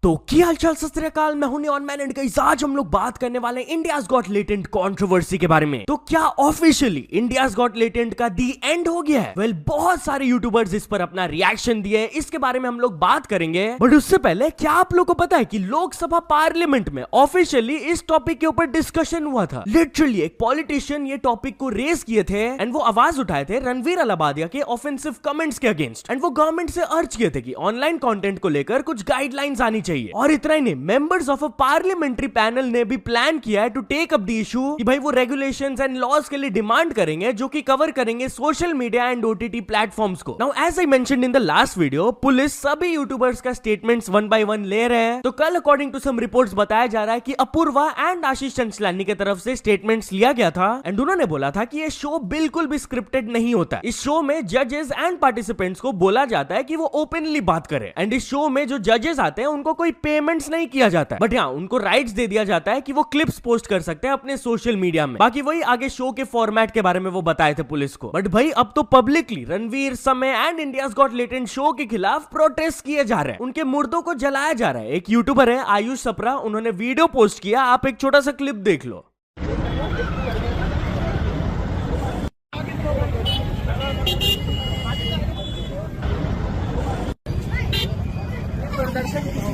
तो क्या हालचाल सत श्री अकाल, मैं हूं नियॉन मैन एंड गाइस आज हम लोग बात करने वाले हैं इंडियाज गॉट लेटेंट कंट्रोवर्सी के बारे में। तो क्या ऑफिशियली इंडियाज गॉट लेटेंट का दी एंड हो गया है? वेल, बहुत सारे यूट्यूबर्स इस पर अपना रिएक्शन दिए, इसके बारे में हम लोग बात करेंगे। बट उससे पहले क्या आप लोग को पता है कि लोकसभा पार्लियामेंट में ऑफिशियली इस टॉपिक के ऊपर डिस्कशन हुआ था। लिटरली एक पॉलिटिशियन ये टॉपिक को रेज किए थे एंड वो आवाज उठाए थे रणवीर अलाहाबादिया के ऑफेंसिव कमेंट्स के अगेंस्ट एंड वो गवर्नमेंट से अर्ज किए थे कि ऑनलाइन कंटेंट को लेकर कुछ गाइडलाइंस आनी चाहिए। और इतना ही नहीं, members of a parliamentary panel ने भी प्लान किया है to take up the issue कि भाई वो रेगुलेशंस एंड लॉज के लिए डिमांड करेंगे जो कि कवर करेंगे social media and OTT platforms को। Now as I mentioned in the last video, police सभी यूट्यूबर्स का स्टेटमेंट्स वन बाय वन ले रहे हैं। तो कल अकॉर्डिंग टू सम रिपोर्ट्स बताया जा रहा है कि अपूर्वा एंड आशीष चंचलानी की तरफ से स्टेटमेंट्स लिया गया था एंड उन्होंने बोला था कि ये शो बिल्कुल भी स्क्रिप्टेड नहीं होता। इस शो में जजेस एंड पार्टिसिपेंट्स को बोला जाता है कि वो ओपनली बात करें एंड इस शो में जो जजेस आते हैं उनको कोई पेमेंट्स नहीं किया जाता है, बट हाँ उनको राइट्स दे दिया जाता है कि वो क्लिप्स पोस्ट कर सकते हैं अपने सोशल मीडिया में। बाकी वही आगे शो के फॉर्मेट के बारे में वो बताए थे पुलिस को। बट भाई अब तो पब्लिकली रणवीर, समय and India's got latent show के खिलाफ प्रोटेस्ट किए जा रहे हैं, उनके मुर्दों को जलाया जा रहा है। एक यूट्यूबर है आयुष सप्रा, उन्होंने वीडियो पोस्ट किया, आप एक छोटा सा क्लिप देख लो।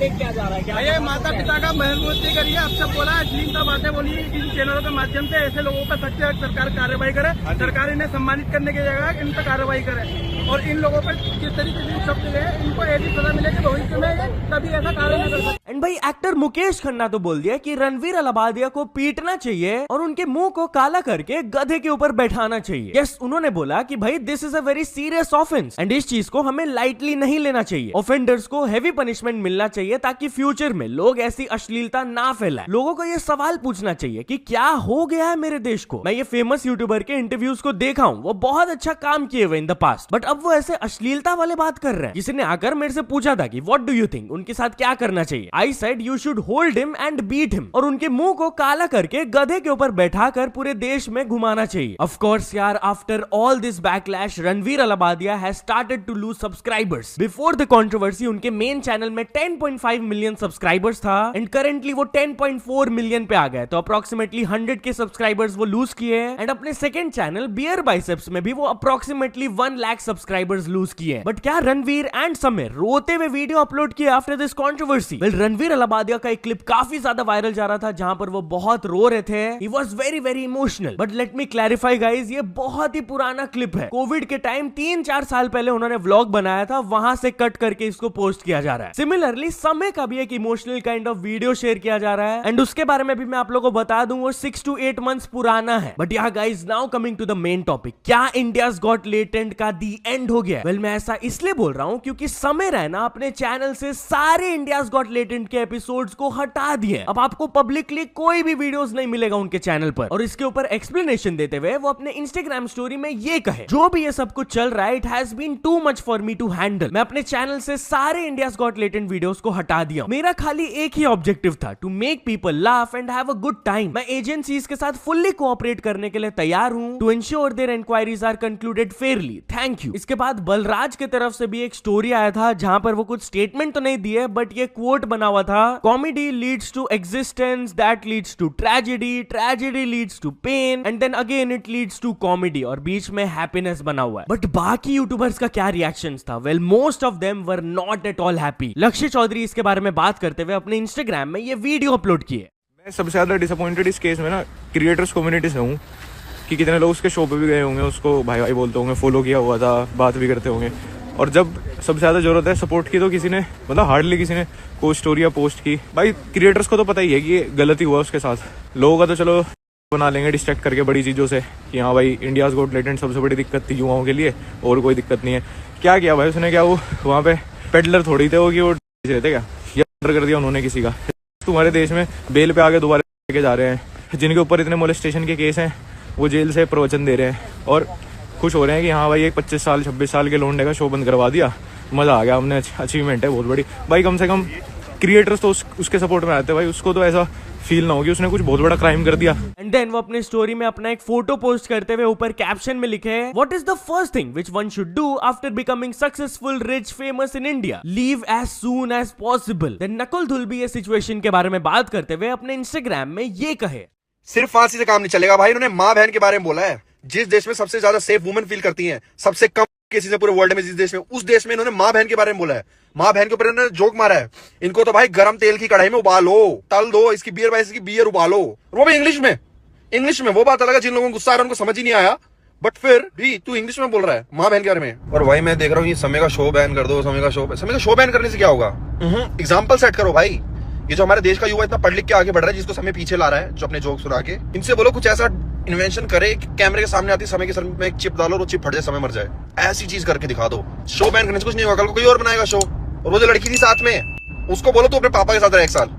किया जा रहा है क्या? ये माता पिता का महत्व करिए, अब सब बोला अश्लील का बातें बोली इन चैनलों के माध्यम से, ऐसे लोगों पर सख्त सरकार कार्रवाई करे, सरकार इन्हें सम्मानित करने की जगह इन पर कार्रवाई करे और इन लोगों पर किस तरीके से शब्द है इनको ऐसी सजा मिले कि भविष्य में कभी ऐसा कार्य न कर सके। एंड भाई एक्टर मुकेश खन्ना तो बोल दिया कि रणवीर अलाहाबादिया को पीटना चाहिए और उनके मुंह को काला करके गधे के ऊपर बैठाना चाहिए। यस, उन्होंने बोला कि भाई this is a very serious offence and इस चीज को हमें लाइटली नहीं लेना चाहिए। ऑफेंडर्स को हेवी पनिशमेंट मिलना चाहिए ताकि फ्यूचर में लोग ऐसी अश्लीलता ना फैलाएं। लोगों को ये सवाल पूछना चाहिए कि क्या हो गया है मेरे देश को। मैं ये फेमस यूट्यूबर के इंटरव्यूज को देखा हूँ, वो बहुत अच्छा काम किए हुए इन द पास्ट, बट अब वो ऐसे अश्लीलता वाले बात कर रहे हैं। किसी ने आकर मेरे से पूछा था कि व्हाट डू यू थिंक, उनके साथ क्या करना चाहिए। I said you should hold him and beat him और उनके मुंह को काला करके गधे के ऊपर बैठाकर पूरे देश में घुमाना चाहिए। ऑफ कोर्स यार, after all this backlash Ranveer Allahbadia has started to lose subscribers. Before the controversy उनके मेन चैनल में 10.5 मिलियन सब्सक्राइबर्स था एंड करेंटली वो 10.4 मिलियन पे आ गए। तो अप्रोक्सीमेटली 100 के सब्सक्राइबर्स वो लूज किए एंड अपने सेकंड चैनल बियर बाइसेप्स में भी वो अप्रोक्सीमेटली 1 लाख सब्सक्राइबर्स लूज किए। बट क्या रणवीर एंड समीर रोते हुए वीडियो अपलोड किए after this controversy? Well, Ranveer Allahbadia का एक क्लिप काफी ज्यादा वायरल जा रहा था जहां पर वो बहुत रो रहे थे। He was very very emotional. But let me clarify guys, ये बहुत ही पुराना क्लिप है। कोविड के टाइम 3-4 साल पहले उन्होंने व्लॉग बनाया था, वहां से कट करके इसको पोस्ट किया जा रहा है। सिमिलरली समय का भी एक emotional kind of video share किया जा रहा है एंड उसके बारे में भी मैं आप लोगों को बता दूं, वो 6 to 8 मंथ्स पुराना है। बट यार guys, now coming to the main topic, क्या इंडियाज गॉट लेटेंट का दी एंड हो गया? वेल, मैं ऐसा इसलिए बोल रहा हूं क्योंकि समय रहना अपने चैनल से सारे इंडियाज गॉट लेटेंट के एपिसोड्स को हटा दिए। अब आपको पब्लिकली कोई भी वीडियोस नहीं मिलेगा उनके चैनल पर। और इसके ऊपर एक्सप्लेनेशन देते हुए वो अपने इंस्टाग्राम स्टोरी में ये कहे, जो भी ये सब कुछ चल रहा है, it has been too much for me to handle. मैं अपने चैनल से सारे इंडियाज गॉट लेटेंट वीडियोस को हटा दिया। मेरा खाली एक ही ऑब्जेक्टिव था, to make people laugh and have a good time. मैं एजेंसीज के साथ फुल्ली कोऑपरेट करने के लिए तैयार हूं to ensure their inquiries are concluded fairly, thank you. इसके बाद बलराज की तरफ से भी एक स्टोरी आया था जहां पर वो कुछ स्टेटमेंट तो नहीं दिए, बट ये कोट बना हुआ था, comedy leads to existence, that leads to tragedy, tragedy leads to pain and then again it leads to comedy, और बीच में हैप्पीनेस बना हुआ है। बट बाकी यूट्यूबर्स का क्या रिएक्शंस था? Well, most of them were not at all happy. लक्ष्य चौधरी इसके बारे में बात करते हुए अपने इंस्टाग्राम में ये वीडियो अपलोड किए। मैं सबसे ज़्यादा डिसअपॉइंटेड इस केस में ना क्रिएटर्स कम्युनिटी से हूँ कि कितने लोग उसके शो पे भी गए होंगे, उसको भाई भाई बोलते होंगे, फॉलो किया हुआ था, बात भी करते होंगे, और जब सबसे ज़्यादा ज़रूरत है सपोर्ट की तो किसी ने, मतलब हार्डली किसी ने कोई स्टोरी या पोस्ट की। भाई क्रिएटर्स को तो पता ही है कि ये गलती हुआ उसके साथ। लोगों का तो चलो बना लेंगे डिस्ट्रैक्ट करके बड़ी चीज़ों से कि हाँ भाई इंडियाज गॉट लेटेंट सबसे बड़ी दिक्कत थी युवाओं के लिए, और कोई दिक्कत नहीं है। क्या किया भाई उसने? क्या वो वहाँ पे पेडलर थोड़ी थे वो कि वो रहते क्या, या मर्डर कर दिया उन्होंने किसी का। तुम्हारे देश में बेल पे आगे दोबारा लेके जा रहे हैं, जिनके ऊपर इतने मोलेस्टेशन के केस हैं वो जेल से प्रवचन दे रहे हैं और खुश हो रहे हैं कि हाँ भाई एक 25 साल 26 साल के लोंडे का शो बंद करवा दिया, मज़ा आ गया, हमने अचीवमेंट है बहुत बड़ी। भाई कम से कम क्रिएटर्स तो उसके सपोर्ट में आते हैं भाई, उसको तो ऐसा फील ना हो कि उसने कुछ बहुत बड़ा क्राइम कर दिया। एंड देन वो अपने स्टोरी में अपना एक फोटो पोस्ट करते हुए ऊपर कैप्शन में लिखे, what is the first thing which one should do after becoming successful, rich, famous in India? Leave as soon as possible. Then Nakul Dhul भी ये सिचुएशन के बारे में बात करते हुए अपने इंस्टाग्राम में ये कहे, सिर्फ फांसी से काम नहीं चलेगा भाई। इन्होंने माँ बहन के बारे में बोला है। जिस देश में सबसे ज्यादा सेफ वुमेन फील करती हैं, सबसे कम केसेस है पूरे वर्ल्ड में, जिस देश में, उस देश में इन्होंने माँ बहन के बारे में बोला है। माँ बहन के ऊपर इन्होंने जोक मारा है। इनको तो भाई गरम तेल की कढ़ाई में उबालो, तल दो, इसकी बियर भाई, इसकी बियर उबालो, वो भी इंग्लिश में। इंग्लिश में वो बात अलग है, जिन लोगों को गुस्सा आ रहा है उनको समझ ही नहीं आया, बट फिर भी तू इंग्लिश में बोल रहा है माँ बहन के बारे में। और भाई मैं देख रहा हूँ ये समय का शो बैन कर दो, समय का शो बैन करने से क्या होगा? एग्जाम्पल सेट करो भाई। ये जो हमारे देश का युवा इतना पढ़ लिख के आगे बढ़ रहा है, जिसको समय पीछे ला रहा है, जो अपने जोक सुना के, इनसे बोलो कुछ ऐसा इन्वेंशन करे कि कैमरे के सामने आती समय के सर में एक चिप डालो, वो चिप फट जाए, समय मर जाए। ऐसी चीज करके दिखा दो। शो बैन करने से कुछ नहीं होगा, कल को कोई और बनाएगा शो। और वो जो लड़की थी साथ में, उसको बोलो तो अपने पापा के साथ रहे 1 साल,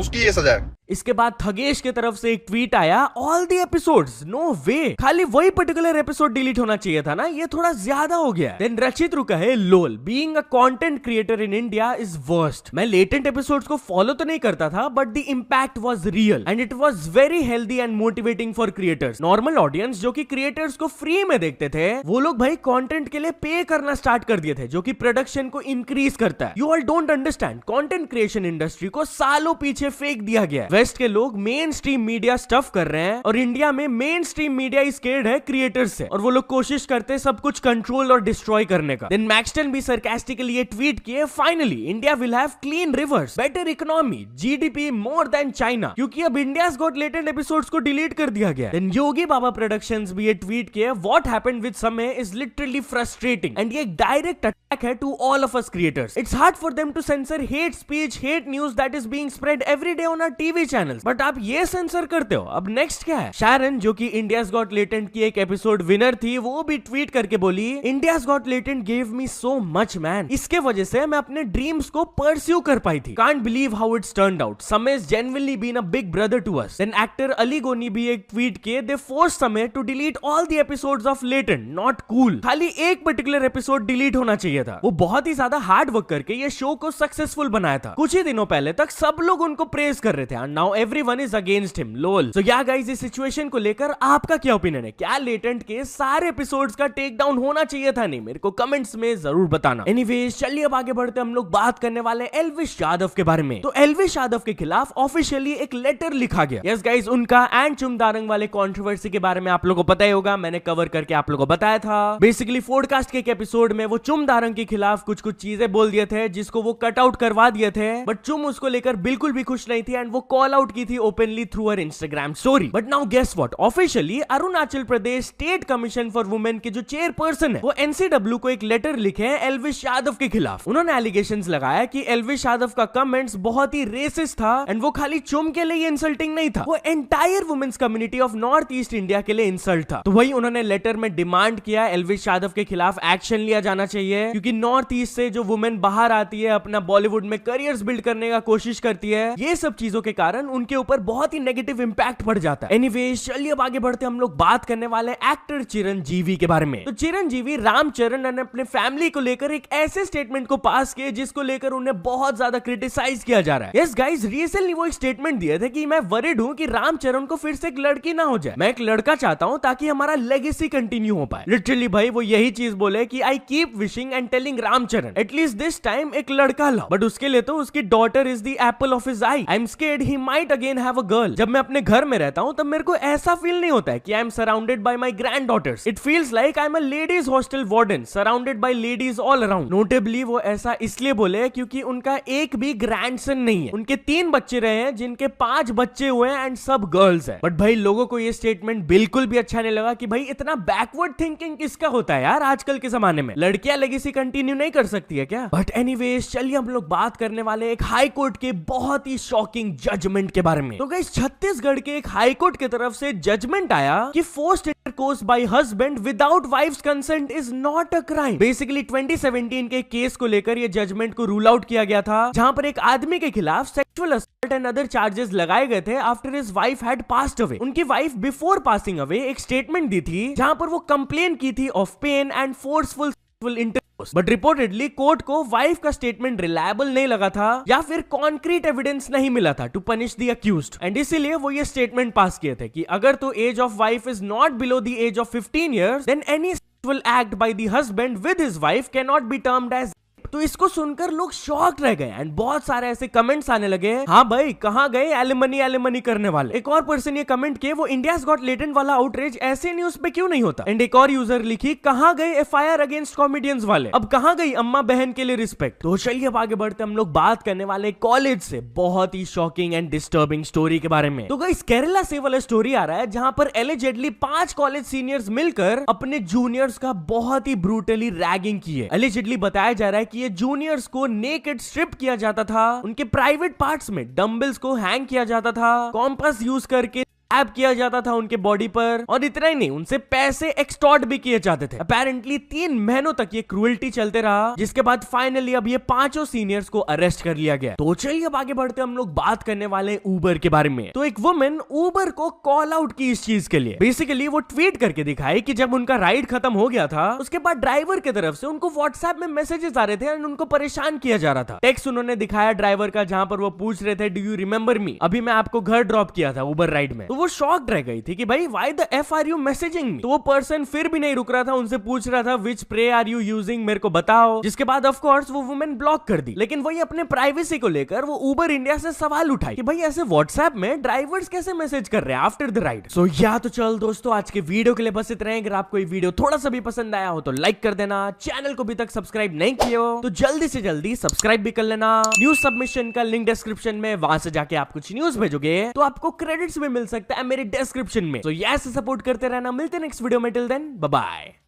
उसकी ये सजा है। इसके बाद थगेश की तरफ से एक ट्वीट आया, ऑल द एपिसोड्स, नो वे, खाली वही पर्टिकुलर एपिसोड डिलीट होना चाहिए था ना, ये थोड़ा ज्यादा हो गया। देन रचित रुका है, lol, being a content creator in India is worst. मैं लेटेंट एपिसोड्स को फॉलो तो नहीं करता था, but the impact was real and it was very healthy and motivating for creators. Normal audience जो कि क्रिएटर्स को फ्री में देखते थे, वो लोग भाई कंटेंट के लिए पे करना स्टार्ट कर दिए थे, जो कि प्रोडक्शन को इंक्रीज करता है। You all don't understand, content creation industry को सालों पीछे फेंक दिया गया है। वेस्ट के लोग मेन स्ट्रीम मीडिया स्टफ कर रहे हैं और इंडिया में मेन स्ट्रीम मीडिया स्केर्ड है क्रिएटर्स से, और वो लोग कोशिश करते हैं सब कुछ कंट्रोल और डिस्ट्रॉय करने का। देन मैक्सटन भी सरकास्टिकली ये ट्वीट किए, finally India will have clean reverse, better economy, GDP more than China, क्योंकि अब इंडियाज गॉट लेटेंट एपिसोड्स को डिलीट कर दिया गया। देन योगी बाबा प्रोडक्शंस भी ये ट्वीट किए, what happened with Samay is literally frustrating and ये एक डायरेक्ट अटैक है to all of us creators. It's hard for them to censor hate speech, hate news that is being spread every day on our TV channels, but आप ये sensor करते हो। अब next क्या है? शारन, जो कि इंडियाज गॉट लेटेंट की एक एपिसोड विनर थी, वो भी ट्वीट करके बोली, India's got latent gave me so much man, इसके वजह से मैं अपने ड्रीम्स को परस्यू कर पाई थी। Can't believe how it's turned out, Samay is genuinely been a big brother to us. Then actor Ali Goni भी एक ट्वीट किए, they force Samay to delete all the episodes of latent, not cool. खाली एक पर्टिकुलर एपिसोड डिलीट होना चाहिए था। वो बहुत ही ज्यादा हार्ड वर्क करके ये शो को सक्सेसफुल बनाया था। कुछ ही दिनों पहले तक सब लोग उनको प्रेज कर रहे थे and now everyone is against him, lol. So yeah guys, इस सिचुएशन को लेकर आपका क्या ओपिनियन है? क्या लेटेंट के सारे एपिसोड्स का टेक डाउन होना चाहिए था? नहीं, मेरे को कमेंट्स में जरूर बताना। एनीवेज, चलिए अब आगे बढ़ते हम लोग बात करने वाले एल्विश यादव के बारे में। तो एल्विश यादव के खिलाफ ऑफिशियली एक लेटर लिखा गया। यस गाइस, उनका एंड चुमदारंग वाले कंट्रोवर्सी के बारे में आप लोगों को पता ही होगा, मैंने कवर करके आप लोगों को बताया था। बेसिकली पॉडकास्ट के एक एपिसोड में वो चुमदारंग के खिलाफ कुछ चीजें बोल दिए थे, जिसको वो कट आउट करवा दिए थे, बट चुम उसको लेकर बिल्कुल भी खुश नहीं थी एंड वो कॉल आउट की थी openly through her Instagram story. But now guess what, officially Arunachal Pradesh state commission for women के जो चेयरपर्सन है, वो एनसीडब्ल्यू को एक लेटर लिखे हैं एल्विश यादव के खिलाफ। उन्होंने एलिगेशंस लगाया कि एल्विश यादव का कमेंट्स बहुत ही रेसिस्ट था एंड वो खाली चुम के लिए इंसल्टिंग नहीं था, वो entire women's community of North East India के लिए इंसल्ट था। तो वही उन्होंने लेटर में डिमांड किया एल्विश यादव के खिलाफ एक्शन लिया जाना चाहिए, क्योंकि नॉर्थ ईस्ट से जो वुमेन बाहर आती है, अपना बॉलीवुड में करियर्स बिल्ड करने का कोशिश करती है, ये सब चीजों के कारण उनके ऊपर बहुत ही नेगेटिव इंपैक्ट पड़ जाता है। एनीवेज, चलिए अब आगे बढ़ते हम लोग बात करने वाले एक्टर चिरंजीवी के बारे में। तो चिरंजीवी रामचरण ने अपने फैमिली को लेकर एक ऐसे स्टेटमेंट को पास किए जिसको लेकर उन्हें बहुत ज्यादा क्रिटिसाइज किया जा रहा है। यस गाइस, रिसेंटली वो एक स्टेटमेंट दिए थे कि मैं वरीड हूं कि रामचरण को फिर से एक लड़की ना हो जाए, मैं एक लड़का चाहता हूं ताकि हमारा लेगेसी कंटिन्यू हो पाए। लिटरली भाई वो यही चीज बोले कि I keep wishing and telling Ramcharan at least this time एक लड़का लाओ, बट उसके लिए तो उसकी daughter is the apple of his eye. I am scared he might again have a girl. जब मैं अपने घर में रहता हूं तब मेरे को ऐसा फील नहीं होता है कि I am surrounded by my granddaughters, it feels like I am a ladies hostel warden surrounded by ladies all around. Notably वो ऐसा इसलिए बोले क्योंकि उनका एक भी ग्रैंडसन नहीं है, उनके 3 बच्चे रहे हैं जिनके 5 बच्चे हुए हैं एंड सब गर्ल्स है। बट भाई लोगों को ये स्टेटमेंट बिल्कुल भी अच्छा नहीं लगा कि भाई इतना बैकवर्ड थिंकिंग किसका होता है यार आजकल के जमाने में, लड़कियां लेगेसी कंटिन्यू नहीं कर सकती है क्या? बट एनीवेज, चलिए हम लोग बात करने वाले एक हाई कोर्ट के बहुत ही शॉकिंग जजमेंट के बारे में। तो गाइस, छत्तीसगढ़ के एक हाई कोर्ट की तरफ से जजमेंट आया कि forced intercourse by husband without wife's consent is not a crime. Basically 2017 के केस को लेकर ये जजमेंट को रूल आउट किया गया था, जहां पर एक आदमी के खिलाफ sexual assault and other charges लगाए गए थे after his wife had passed away. उनकी वाइफ बिफोर पासिंग अवे एक स्टेटमेंट दी थी जहां पर वो कंप्लेन की थी of pain and forceful intercourse. But reportedly court को वाइफ का स्टेटमेंट रिलायबल नहीं लगा था या फिर कॉन्क्रीट एविडेंस नहीं मिला था to punish the accused, and इसीलिए वो ये स्टेटमेंट पास किए थे कि अगर तो age of wife is not below the age of 15 years, then any sexual act by the husband with his wife can not be termed as. तो इसको सुनकर लोग शॉक रह गए एंड बहुत सारे ऐसे कमेंट्स आने लगे, हाँ भाई कहाँ गए एलिमनी करने वाले। एक और पर्सन ये कमेंट किए, वो इंडियाज गॉट लेटेंट वाला आउटरीच ऐसे न्यूज पे क्यों नहीं होता। एंड एक और यूजर लिखी, कहाँ गए एफआईआर अगेंस्ट कॉमेडियंस वाले, अब कहाँ गई अम्मा बहन के लिए रिस्पेक्ट। तो चलिए अब आगे बढ़ते हम लोग बात करने वाले कॉलेज से बहुत ही शॉकिंग एंड डिस्टर्बिंग स्टोरी के बारे में। तो गाइस केरला से वाला स्टोरी आ रहा है जहां पर एलिजेडली 5 कॉलेज सीनियर्स मिलकर अपने जूनियर्स का बहुत ही ब्रूटली रैगिंग की है। एलिजेडली बताया जा रहा है कि ये जूनियर्स को नेकेड स्ट्रिप किया जाता था, उनके प्राइवेट पार्ट्स में डंबल्स को हैंग किया जाता था, कॉम्पास यूज करके टैप किया जाता था उनके बॉडी पर, और इतना ही नहीं उनसे पैसे एक्सटॉर्ट भी किए जाते थे। अपेरेंटली 3 महीनों तक ये क्रूएल्टी चलते रहा, जिसके बाद फाइनली अब ये 5 सीनियर्स को अरेस्ट कर लिया गया। तो चलिए अब आगे बढ़ते हम लोग बात करने वाले ऊबर के बारे में। तो एक वुमेन ऊबर को कॉल आउट की इस चीज के लिए। बेसिकली वो ट्वीट करके दिखाई कि जब उनका राइड खत्म हो गया था उसके बाद ड्राइवर की तरफ से उनको व्हाट्सएप में मैसेजेस आ रहे थे एंड उनको परेशान किया जा रहा था। टेक्स्ट उन्होंने दिखाया ड्राइवर का जहां पर वो पूछ रहे थे, डू यू रिमेंबर मी, अभी मैं आपको घर ड्रॉप किया था ऊबर राइड में। तो वो शॉक्ड रह गई थी कि भाई why the F R you messaging me. तो वो पर्सन फिर भी नहीं रुक रहा था, उनसे पूछ रहा था विच प्रे आर यू यूजिंग, मेरे को बताओ। जिसके बाद ऑफ कोर्स वो वुमेन ब्लॉक कर दी। लेकिन वही अपने प्राइवेसी को लेकर वो ऊबर इंडिया से सवाल उठाई कि भाई ऐसे व्हाट्सएप में ड्राइवर्स कैसे मैसेज कर रहे हैं आफ्टर द राइड। सो या तो चल दोस्तों आज के वीडियो के लिए बस इतना ही। अगर आपको ये वीडियो थोड़ा सा भी पसंद आया हो तो लाइक कर देना, चैनल को अभी तक सब्सक्राइब नहीं किया हो तो जल्दी से जल्दी सब्सक्राइब भी कर लेना। न्यूज सबमिशन का लिंक डिस्क्रिप्शन में, वहां से जाके आप कुछ न्यूज भेजोगे तो आपको क्रेडिट्स भी मिल सकता है मेरे डिस्क्रिप्शन में। तो ऐसे सपोर्ट करते रहना। मिलते हैं नेक्स्ट वीडियो में, टिल देन बाय बाय।